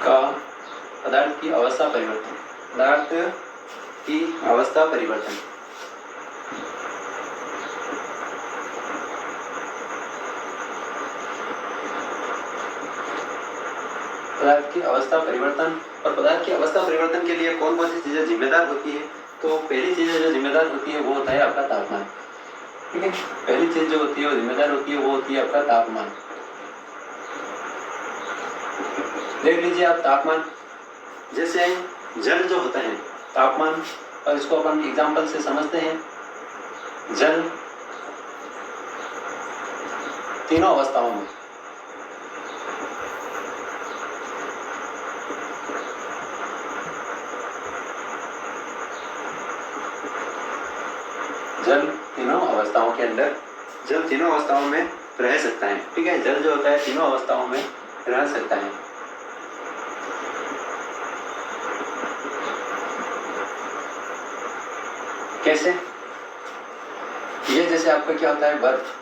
का पदार्थ की अवस्था परिवर्तन, पदार्थ की अवस्था परिवर्तन। पदार्थ की अवस्था परिवर्तन, और पदार्थ की अवस्था परिवर्तन के लिए कौन कौन सी चीजें जिम्मेदार होती है? तो पहली चीज जो जिम्मेदार होती है वो होता है आपका तापमान। ठीक है, पहली चीज जो होती है वो जिम्मेदार होती है वो होती है आपका तापमान। देख लीजिए आप तापमान, जैसे जल जो होता है तापमान, और इसको अपन एग्जांपल से समझते हैं। जल तीनों अवस्थाओं में, जल तीनों अवस्थाओं के अंदर, जल तीनों अवस्थाओं में रह सकता है। ठीक है, जल जो होता है तीनों अवस्थाओं में रह सकता है। कैसे? ये जैसे आपका क्या होता है, बर्फ,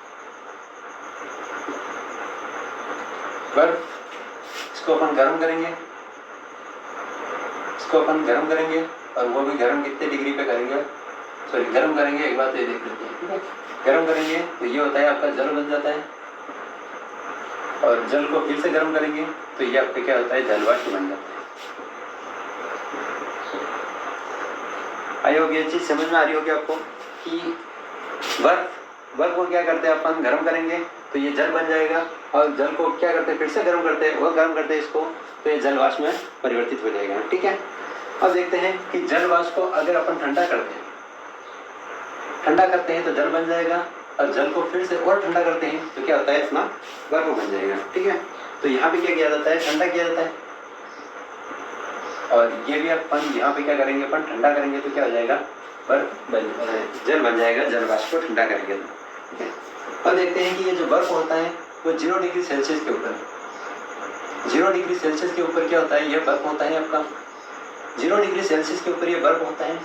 बर्फ इसको अपन गर्म करेंगे, इसको अपन गर्म करेंगे, और वो भी गर्म कितने डिग्री पे करेंगे, सॉरी गर्म करेंगे, एक बात ये देख लेते हैं। ठीक है, गर्म करेंगे तो ये होता है आपका जल बन जाता है, और जल को फिर से गर्म करेंगे तो ये आपका क्या होता है, जलवाष्प बन जाता है। आई होगी ये चीज समझ में आ रही होगी आपको कि बर्फ को क्या करते हैं अपन, गर्म करेंगे तो ये जल बन जाएगा, और जल को क्या करते हैं, फिर से गर्म करते हैं, वो गर्म करते हैं इसको, तो ये जलवाष्प में परिवर्तित हो जाएगा। ठीक है, अब देखते हैं कि जलवाष्प को अगर अपन ठंडा करते हैं, तो जल बन जाएगा, और जल को फिर से और ठंडा करते हैं तो क्या होता है, अपना बर्फ बन जाएगा। ठीक है, तो यहाँ पे क्या किया जाता है, ठंडा किया जाता है, और ये भी अपन यहाँ पे क्या करेंगे, अपन ठंडा करेंगे तो क्या हो जाएगा, बर्फ बन, जल बन जाएगा, जलवाष्प को ठंडा करेंगे। ठीक है, अब देखते हैं कि ये जो बर्फ होता है वो 0 डिग्री सेल्सियस के ऊपर, 0 डिग्री सेल्सियस के ऊपर क्या होता है, ये बर्फ होता है आपका, 0 डिग्री सेल्सियस के ऊपर ये बर्फ होता है।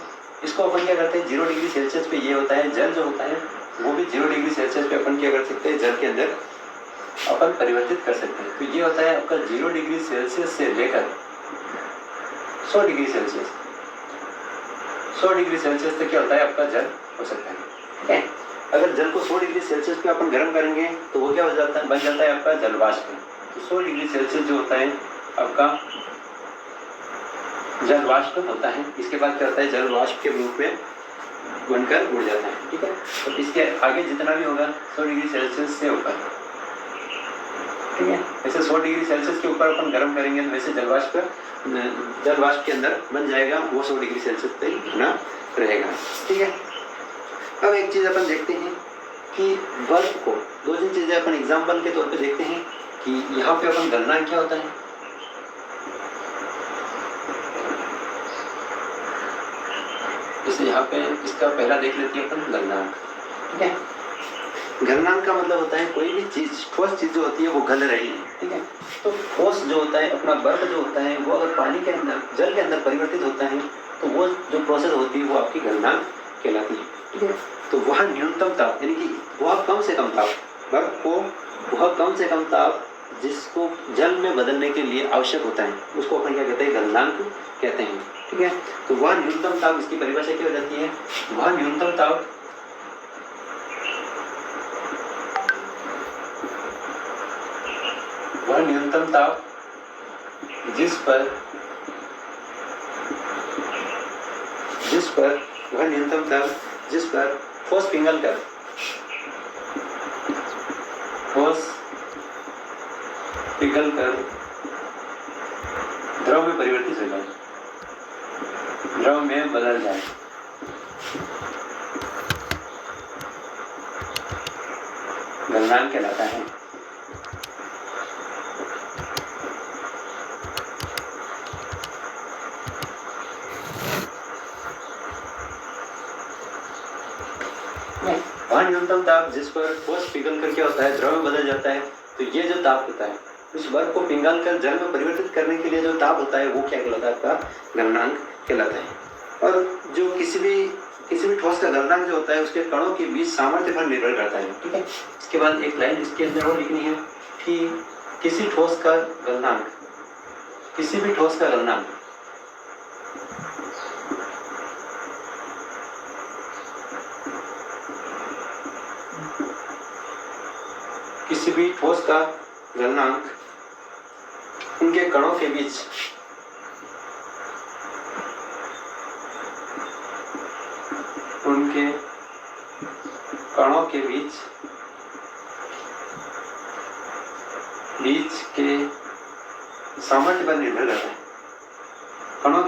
इसको अपन क्या करते हैं, 0 डिग्री सेल्सियस पे ये होता है जल जो होता है, वो भी 0 डिग्री सेल्सियस पे अपन क्या कर सकते हैं, जल के अंदर अपन परिवर्तित कर सकते हैं। तो ये होता है आपका 0 डिग्री सेल्सियस से लेकर 100 डिग्री सेल्सियस, 100 डिग्री सेल्सियस तक क्या होता है, आपका जल हो सकता है। ठीक है, अगर जल को 100 डिग्री सेल्सियस पे अपन गर्म करेंगे तो वो क्या हो जाता है, बन जाता है आपका जलवाष्प। तो 100 डिग्री सेल्सियस जो होता है आपका जलवाष्प होता है। इसके बाद क्या होता है, जलवाष्प के रूप में बनकर उड़ जाता है। ठीक है, तो इसके आगे जितना भी होगा 100 डिग्री सेल्सियस से ऊपर, ठीक है, ऐसे 100 डिग्री सेल्सियस के ऊपर अपन गर्म करेंगे तो वैसे जलवाष्प के अंदर बन जाएगा, वो 100 डिग्री सेल्सियस तक बना रहेगा। ठीक है, अब एक चीज अपन देखते हैं कि बर्फ को, 2-3 चीजें अपन एग्जाम्पल के तौर पे देखते हैं कि यहाँ पे अपन गलनांक क्या होता है। जैसे यहाँ पे इसका पहला देख लेते हैं अपन, गलनांक। ठीक है, गलनांक का मतलब होता है कोई भी चीज, ठोस चीज जो होती है वो गल रही है। ठीक है, तो ठोस जो होता है अपना बर्फ जो होता है वो अगर पानी के अंदर, जल के अंदर परिवर्तित होता है तो वो जो प्रोसेस होती है वो आपकी गलनांक कहलाती है। ठीक है, तो वह न्यूनतम ताप, यानी कि वह कम से कम ताप, बर्फ को वह कम से कम ताप जिसको जल में बदलने के लिए आवश्यक होता है उसको अपन क्या कहते हैं, गलनांक कहते हैं। ठीक है, तो वह न्यूनतम ताप, इसकी परिभाषा क्या हो जाती है, वह न्यूनतम ताप जिस पर वह न्यूनतम ताप जिस पर ठोस पिघलकर द्रव में परिवर्तित हो जाए, द्रव में बदल जाए, गलनांक कहलाता है। वह न्यूनतम ताप जिस पर ठोस पिघल कर क्या होता है, द्रव में बदल जाता है। तो ये जो ताप होता है, उस बर्फ को पिघल कर जल में परिवर्तित करने के लिए जो ताप होता है वो क्या कहलाता है, आपका गलनांक कहलाता है। और जो किसी भी ठोस का गलनांक जो होता है उसके कणों के बीच सामर्थ्य पर निर्भर करता है। ठीक है, इसके बाद एक लाइन इसके अंदर और लिखनी है कि किसी ठोस का गलनांक किसी भी ठोस का गलनांक किसी भी ठोस का गलनांक उनके कणों के बीच के सामर्थ्य पर निर्भर करता है। कणों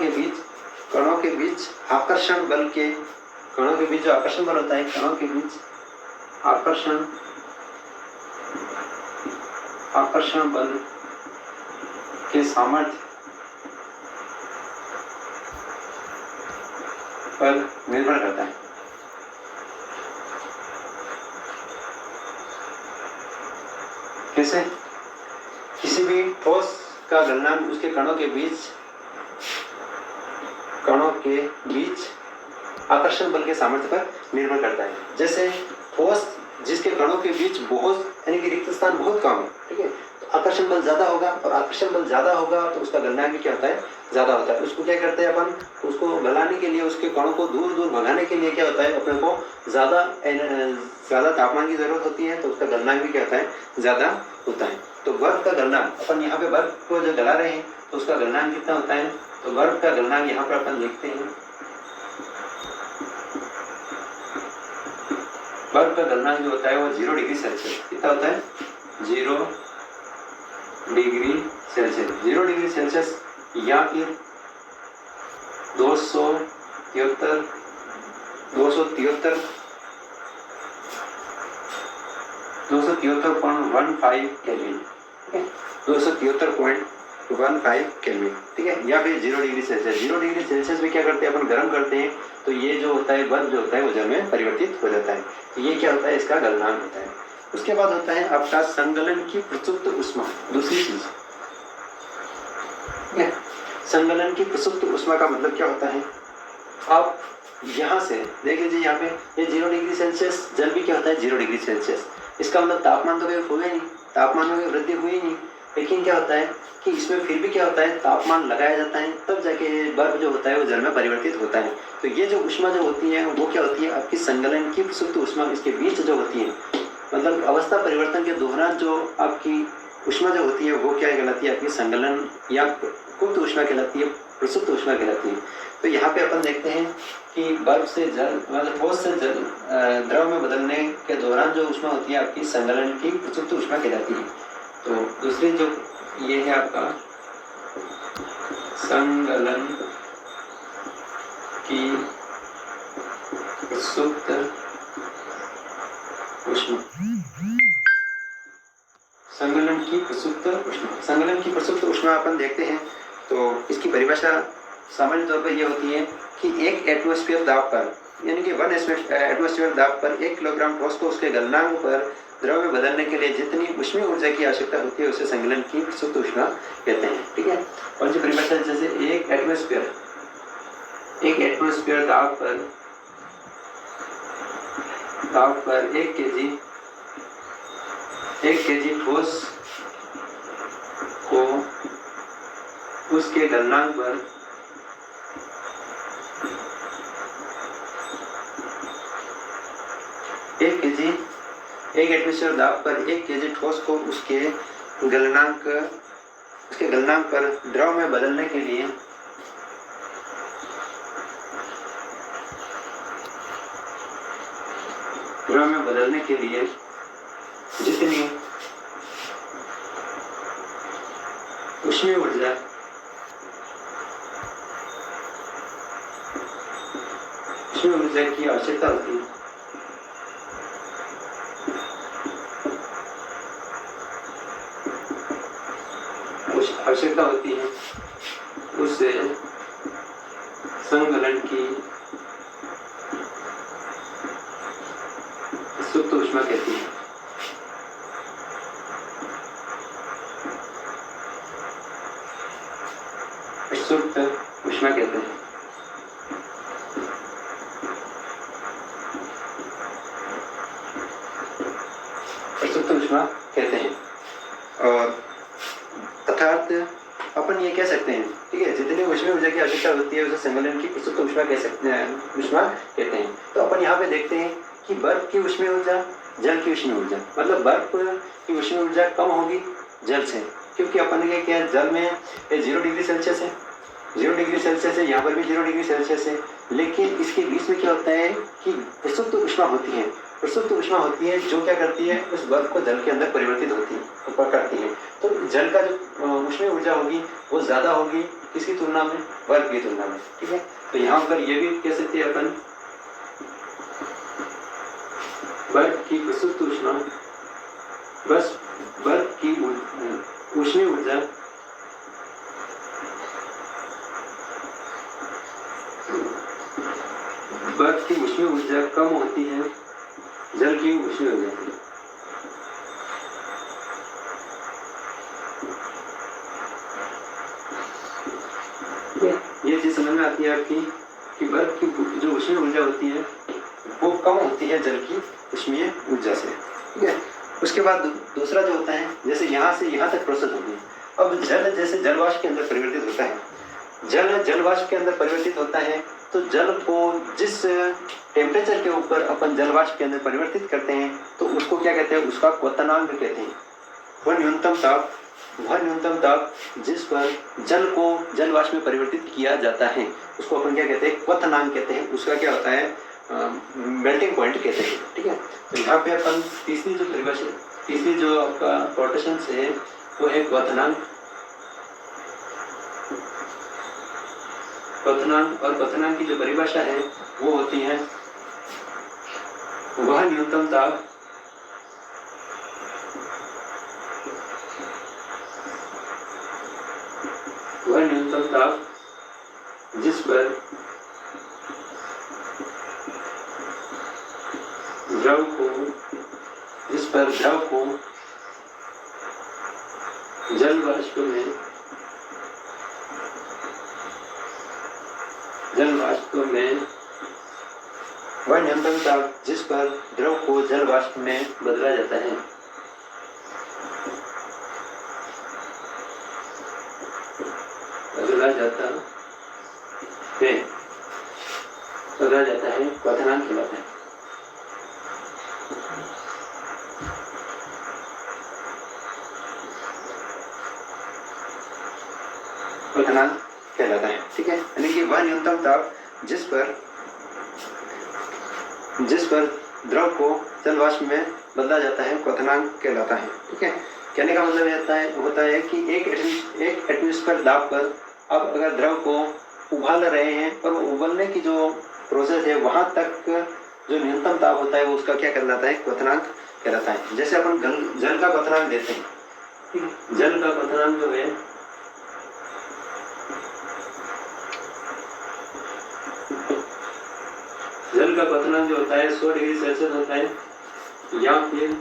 के बीच आकर्षण बल के कणों के बीच जो आकर्षण बल होता है, कणों के बीच आकर्षण बल के सामर्थ्य पर निर्भर करता है। कैसे? किसी भी ठोस का गलनांक उसके कणों के बीच आकर्षण बल के सामर्थ्य पर निर्भर करता है। जैसे ठोस जिसके कणों के बीच बहुत यानी कि रिक्त स्थान बहुत कम है, ठीक है, तो आकर्षण बल ज्यादा होगा, और आकर्षण बल ज्यादा होगा तो उसका गलनांक भी क्या होता है? ज्यादा होता है। उसको क्या करते हैं अपन? उसको गलाने के लिए, उसके कणों को दूर दूर भगाने के लिए क्या होता है? अपने को ज्यादा तापमान की जरूरत होती है, तो उसका गलनांक भी क्या होता है? ज्यादा होता है। तो बर्फ का गलनांक, अपन यहाँ पे बर्फ को जो गला रहे हैं तो उसका गलनांक कितना होता है? तो बर्फ का गलनांक यहाँ पर अपन देखते हैं, बर्फ का गलनांक जो होता है वो 0 डिग्री सेल्सियस। कितना होता है? 0 डिग्री सेल्सियस। 0 डिग्री सेल्सियस या फिर 273.15 केल्विन, 273.15 केल्विन, ठीक है, या फिर 0 डिग्री सेल्सियस। 0 डिग्री सेल्सियस में क्या करते हैं अपन? गर्म करते हैं, तो ये जो होता है बर्फ जो होता है वो जल में परिवर्तित हो जाता है। तो ये क्या होता है? इसका गलनांक होता है। उसके बाद होता है आपका संगलन की प्रसुप्त ऊष्मा। दूसरी चीज, संगलन की प्रसुप्त ऊष्मा का मतलब क्या होता है? आप यहाँ से देख लीजिए, यहाँ पे ये 0 डिग्री सेल्सियस, जल भी क्या होता है? 0 डिग्री सेल्सियस। इसका मतलब तापमान तो कभी हुआ नहीं, तापमान में वृद्धि हुई नहीं, लेकिन क्या होता है कि इसमें फिर भी क्या होता है? तापमान लगाया जाता है, तब जाके बर्फ जो होता है वो जल में परिवर्तित होता है। तो ये जो ऊष्मा जो होती है वो क्या होती है? आपकी संगलन की प्रसुप्त ऊष्मा। इसके बीच जो होती है, मतलब अवस्था परिवर्तन के दौरान जो आपकी ऊष्मा जो होती है वो क्या कहलाती है? आपकी संगलन या गुप्त ऊष्मा कहलाती है, प्रसुप्त ऊष्मा कहलाती है। तो यहाँ पे अपन देखते हैं कि बर्फ से जल, मतलब ठोस से जल द्रव में बदलने के दौरान जो ऊष्मा होती है आपकी संगलन की प्रसुप्त ऊष्मा कहलाती है। तो दूसरी जो ये है आपका संगलन की प्रसुप्त ऊष्मा। संगलन की प्रसुप्त ऊष्मा, संगलन की प्रसुप्त ऊष्मा अपन देखते हैं तो इसकी परिभाषा सामान्य तौर पर यह होती है कि 1 एटमॉस्फेयर दाब पर, यानी कि 1 एटमॉस्फेयर दाब पर 1 किलोग्राम ठोस को उसके गलनांक पर द्रव में बदलने के लिए जितनी ऊष्मीय ऊर्जा की आवश्यकता होती है उसे संगलन की प्रसुप्त ऊष्मा कहते हैं, ठीक है। और जो परिभाषा जैसे 1 एटमॉस्फेयर दाब पर 1 केजी ठोस को उसके गलनांक पर 1 एटमॉस्फेयर दाब पर 1 केजी ठोस को उसके गलनांक पर द्रव में बदलने के लिए जितनी ऊष्मीय ऊर्जा की आवश्यकता होती है उससे संगलन की प्रसुप्त ऊष्मा कहती है। प्रसुप्त ऊष्मा कहते हैं। प्रसुप्त ऊष्मा कहते हैं। और अर्थात अपन ये कह सकते हैं, ठीक है, जितनी ऊष्मीय ऊर्जा की आवश्यकता होती है उसे संकलन की प्रस्तुत ऊष्मा कह सकते हैं, ऊष्मा कहते हैं। तो अपन यहाँ पे देखते हैं कि बर्फ की ऊष्मीय ऊर्जा, जल की ऊष्मीय ऊर्जा, मतलब बर्फ की ऊष्मीय ऊर्जा कम होगी जल से, क्योंकि अपन ने क्या जल में 0 डिग्री सेल्सियस है, 0 डिग्री सेल्सियस है, यहाँ पर भी 0 डिग्री सेल्सियस है, लेकिन इसके बीच में क्या होता है कि प्रसुप्त ऊष्मा होती है, प्रसुप्त ऊष्मा होती है जो क्या करती है उस बर्फ को जल के अंदर परिवर्तित होती है, करती है। तो जल का जो ऊष्मीय ऊर्जा होगी वो ज्यादा होगी किसकी तुलना में, बर्फ की तुलना में, ठीक है। तो यहाँ पर ये भी कह सकते हैं अपन बर्फ की प्रसुप्त ऊष्मा, बस बर्फ की ऊष्मीय ऊर्जा बर्फ की ऊष्मीय ऊर्जा कम होती है जल की ऊष्मीय ऊर्जा से। ये चीज समझ में आती है आपकी कि बर्फ की जो ऊष्मीय ऊर्जा होती है वो कम होती है जल की ऊष्मीय ऊर्जा से, ठीक है। उसके बाद दूसरा जो होता है, जैसे यहाँ से यहाँ तक प्रोसेस होगी, अब जल जैसे जलवाष्प के अंदर परिवर्तित होता है, जल जलवाष्प के अंदर परिवर्तित होता है, तो जल को जिस टेम्परेचर के ऊपर अपन जलवाष्प के अंदर परिवर्तित करते हैं तो उसको क्या कहते हैं, उसका क्वथनांक कहते हैं। वह न्यूनतम ताप जिस पर जल को जलवाष्प में परिवर्तित किया जाता है उसको अपन क्या कहते हैं, क्वथनांक कहते हैं। उसका क्या होता है, मेल्टिंग पॉइंट कहते हैं, ठीक है। तो यहाँ पे अपन तीसरी जो आपका रोटेशन है वो है क्वथनांक। क्वथनांक और क्वथनांक की जो परिभाषा है वो होती है वह न्यूनतम ताप जिस पर द्रव को जल वाष्प में वह न्यूनतम ताप जिस पर द्रव को जल वाष्प में बदला जाता है। बदला जाता है क्वथनांक कहलाता है। क्वथनांक कहलाता है, ठीक है। यानी कि वह न्यूनतम ताप जिस पर द्रव को जल वाष्प में बदला जाता है क्वथनांक कहलाता है, ठीक है। कहने का मतलब होता है कि एक एटमॉस्फेयर दाब पर अब अगर द्रव को उबाल रहे हैं और उबलने की जो प्रोसेस है वहां तक जो न्यूनतम ताप होता है वो उसका क्या कहलाता है, क्वथनांक कहलाता है। जैसे अपन जल का क्वथनांक देते हैं, ठीक है। जल का क्वथनांक जो है जल का क्वथनांक जो होता है 100 डिग्री सेल्सियस होता है या फिर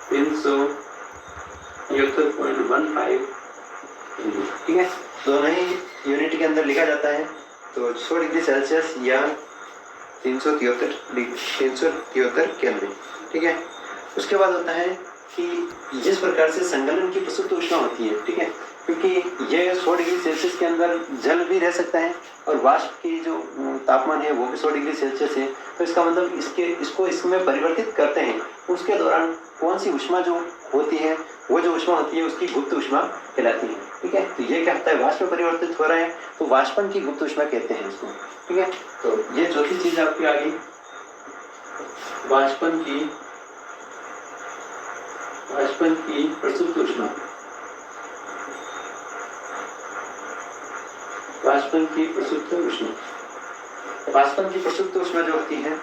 373.15, ठीक है। दोनों ही यूनिट के अंदर लिखा जाता है, तो 100 डिग्री सेल्सियस या 373 केल्विन, ठीक है। उसके बाद होता है कि जिस प्रकार से संगलन की प्रसुप्त ऊष्मा होती है, ठीक है, क्योंकि ये 100 डिग्री सेल्सियस के अंदर जल भी रह सकता है और वाष्प की जो तापमान है वो भी 100 डिग्री सेल्सियस है, तो इसका मतलब इसको इसमें परिवर्तित करते हैं, उसके दौरान कौन सी ऊष्मा जो होती है वो जो ऊष्मा होती है उसकी गुप्त ऊष्मा कहलाती है, ठीक है। तो ये क्या होता है, वाष्प में परिवर्तित हो रहा है तो वाष्पन की गुप्त ऊष्मा कहते हैं इसको, ठीक है। तो ये चौथी चीज आपकी आ गई, वाष्पन की प्रसुप्त ऊष्मा। वाष्पन की प्रसुप्त ऊष्मा जो होती है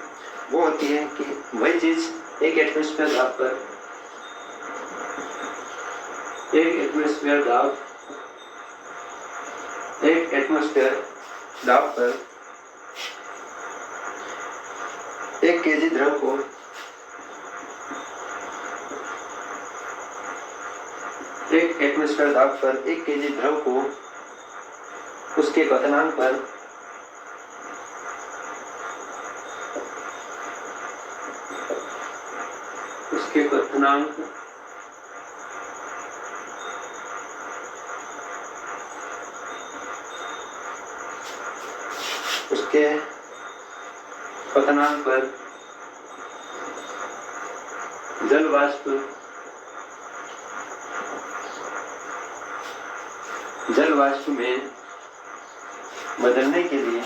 वो होती है कि वही चीज एक एटमॉस्फेयर दाब पर 1 केजी द्रव को 1 एटमॉस्फेयर दाब पर 1 केजी द्रव को उसके क्वथनांक पर उसके क्वथनांक पर जल वाष्प में बदलने के लिए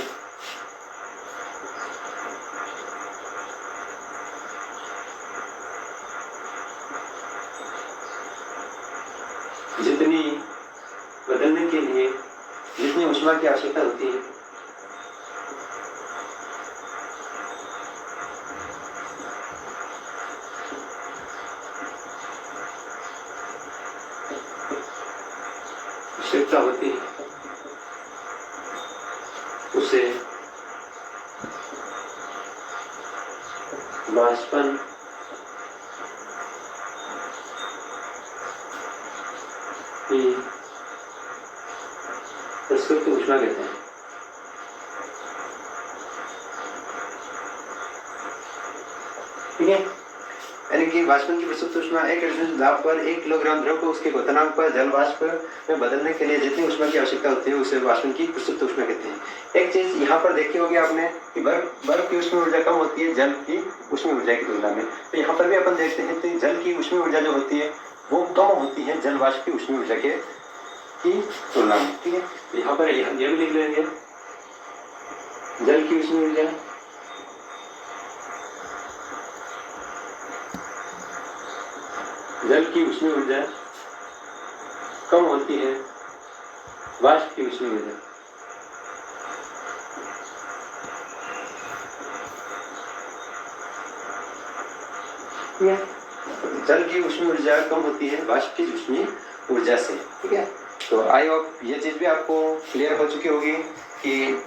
जितनी ऊष्मा की आवश्यकता होती है उसे वाष्पन की प्रसुप्त ऊष्मा कहते हैं। ठीक है, यानी कि वाष्पन की प्रसुप्त ऊष्मा एक दाब पर 1 किलोग्राम द्रव को उसके क्वथनांक पर जल वाष्प में बदलने के लिए जितनी ऊष्मा की आवश्यकता होती है उसे वाष्पन की प्रसुप्त ऊष्मा कहते हैं। एक चीज यहाँ पर देखी होगी आपने कि बर्फ की ऊष्मीय ऊर्जा कम होती है जल की ऊष्मीय ऊर्जा की तुलना में। तो यहाँ पर भी अपन देखते हैं कि जल की ऊष्मीय ऊर्जा जो होती है वो कम होती है जल वाष्प की ऊष्मीय ऊर्जा की तुलना में। ठीक है, तो यहाँ पर ये भी लिख लेंगे जल की ऊष्मीय ऊर्जा कम होती है वाष्प की ऊष्मीय ऊर्जा। जल की ऊष्मीय ऊर्जा कम होती है वाष्प की ऊष्मीय ऊर्जा से। ठीक है, तो आई होप ये चीज भी आपको क्लियर हो चुकी होगी कि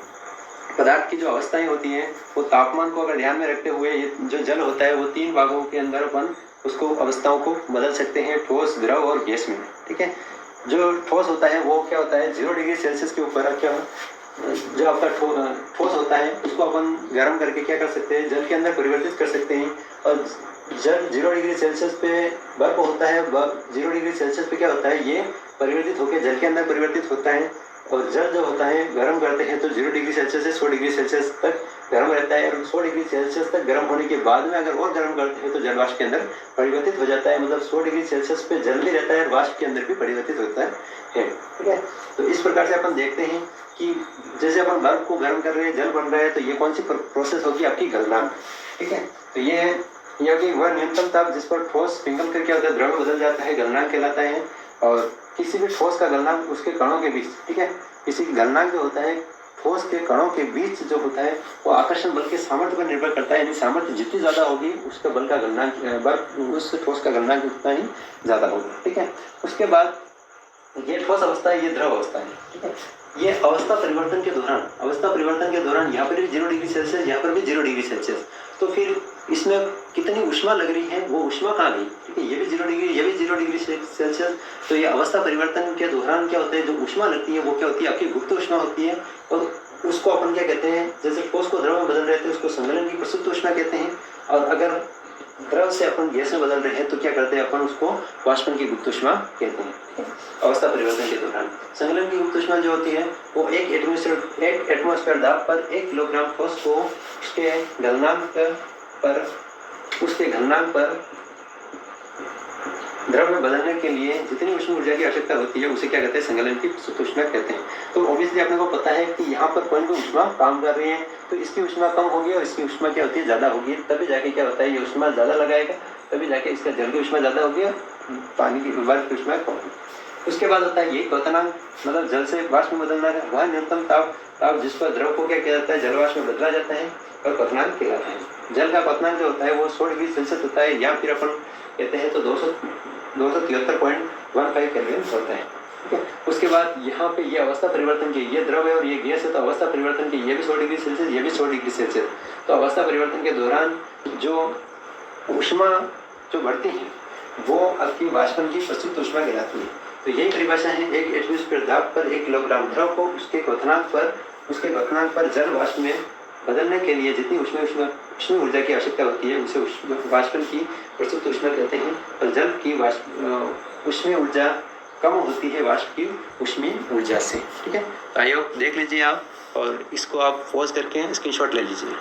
पदार्थ की जो अवस्थाएं होती हैं वो तापमान को अगर ध्यान में रखते हुए ये जो जल होता है वो 3 भागों के अंदर अपन उसको अवस्थाओं को बदल सकते हैं, ठोस, द्रव और गैस में। ठीक है, जो ठोस होता है वो क्या होता है 0 डिग्री सेल्सियस के ऊपर क्या जो आपका ठोस होता है उसको अपन गर्म करके क्या कर सकते हैं, जल के अंदर परिवर्तित कर सकते हैं। और जल 0 डिग्री सेल्सियस पे बर्फ होता है, 0 डिग्री सेल्सियस पे क्या होता है ये परिवर्तित होकर जल के अंदर परिवर्तित होता है। और जल जो होता है गर्म करते हैं तो 0 डिग्री सेल्सियस से 100 डिग्री सेल्सियस तक गर्म रहता है। और 100 डिग्री सेल्सियस तक गर्म होने के बाद में अगर और गर्म करते हैं तो जल वाष्प के अंदर परिवर्तित हो जाता है। मतलब 100 डिग्री सेल्सियस पे जल भी रहता है और वाष्प के अंदर भी परिवर्तित होता है। ठीक है, तो इस प्रकार से अपन देखते हैं कि जैसे अपन बर्फ को गर्म कर रहे हैं, जल बन रहा है, तो ये कौन सी प्रोसेस होगी आपकी गलनांक। ठीक है, तो ये कि वह न्यूनतम ताप जिस पर ठोस पिघल कर क्या होता है द्रव बदल जाता है गलनांक कहलाता है। और किसी भी ठोस का गलनांक उसके कणों के बीच, ठीक है, किसी गलनांक जो होता है ठोस के कणों के बीच जो होता है वो आकर्षण बल के सामर्थ्य पर निर्भर करता है। यानी सामर्थ्य जितनी ज्यादा होगी उसका बल का गलनांक उस ठोस का गलनांक उतना ही ज्यादा होगा। ठीक है, उसके बाद ये ठोस अवस्था है, ये द्रव अवस्था है। ठीक है, ये अवस्था परिवर्तन के दौरान यहाँ पर भी 0 डिग्री सेल्सियस, यहाँ पर भी 0 डिग्री सेल्सियस। तो फिर इसमें कितनी ऊष्मा लग रही है वो ऊष्मा कहाँ गई। ठीक है, ये भी 0 डिग्री, ये भी 0 डिग्री सेल्सियस। तो ये अवस्था परिवर्तन के दौरान क्या होता है, जो ऊष्मा लगती है वो क्या होती है आपकी गुप्त ऊष्मा होती है। और उसको अपन क्या कहते हैं, जैसे ठोस को द्रव में बदल रहे थे उसको संगलन की प्रसुप्त ऊष्मा कहते हैं। और अगर द्रव से अपन गैस में बदल रहे हैं तो क्या करते हैं अपन उसको वाष्पन की गुप्त ऊष्मा कहते हैं। अवस्था परिवर्तन के दौरान संगलन की गुप्त ऊष्मा जो होती है वो एक एटमॉस्फेयर दाब पर 1 किलोग्राम ठोस को उसके घननांक पर द्रव में बदलने के लिए जितनी ऊष्मीय ऊर्जा की आवश्यकता होती है उसे क्या कहते हैं, संगलन की प्रसुप्त ऊष्मा कहते हैं। तो ऑब्वियसली अपने को पता है कि यहाँ पर कौन सी ऊष्मा काम कर रही है, तो इसकी ऊष्मा कम होगी और इसकी ऊष्मा क्या होती है ज्यादा होगी। तभी जाके क्या होता है ये ऊष्मा ज्यादा लगाएगा, तभी जाके इसका जल की ऊष्मा ज्यादा होगी और पानी की बर्फ की ऊष्मा कम होगी। उसके बाद होता है ये क्वथनांक, मतलब जल से वाष्प में बदलना है, वह न्यूनतम ताप जिस पर द्रव को क्या किया जाता है जल वाष्प में बदला जाता है और क्वथनांक कहलाता है। जल का क्वथनांक जो होता है वो 100 डिग्री सेल्सियस होता है, या फिर अपन कहते हैं तो 273.15 केल्विन होता है। ठीक है, उसके बाद यहाँ पे ये अवस्था परिवर्तन की, ये द्रव है और ये गैस है, तो अवस्था परिवर्तन की ये भी 100 डिग्री सेल्सियस, ये भी 100 डिग्री सेल्सियस। तो अवस्था परिवर्तन के दौरान जो ऊष्मा जो बढ़ती है वो आपकी वाष्पन की प्रसुप्त ऊष्मा कहलाती है। तो यही परिभाषा है, एक एटमॉस्फेयर दाब पर 1 किलोग्राम द्रव को उसके क्वथनांक पर जल वाष्प में बदलने के लिए जितनी ऊष्मीय ऊर्जा की आवश्यकता होती है उसे वाष्पन की प्रसुप्त ऊष्मा कहते हैं। और जल की ऊष्मीय ऊर्जा कम होती है वाष्प की ऊष्मीय ऊर्जा से। ठीक है, तो आइए देख लीजिए आप। और इसको आप पॉज करके स्क्रीनशॉट ले लीजिए।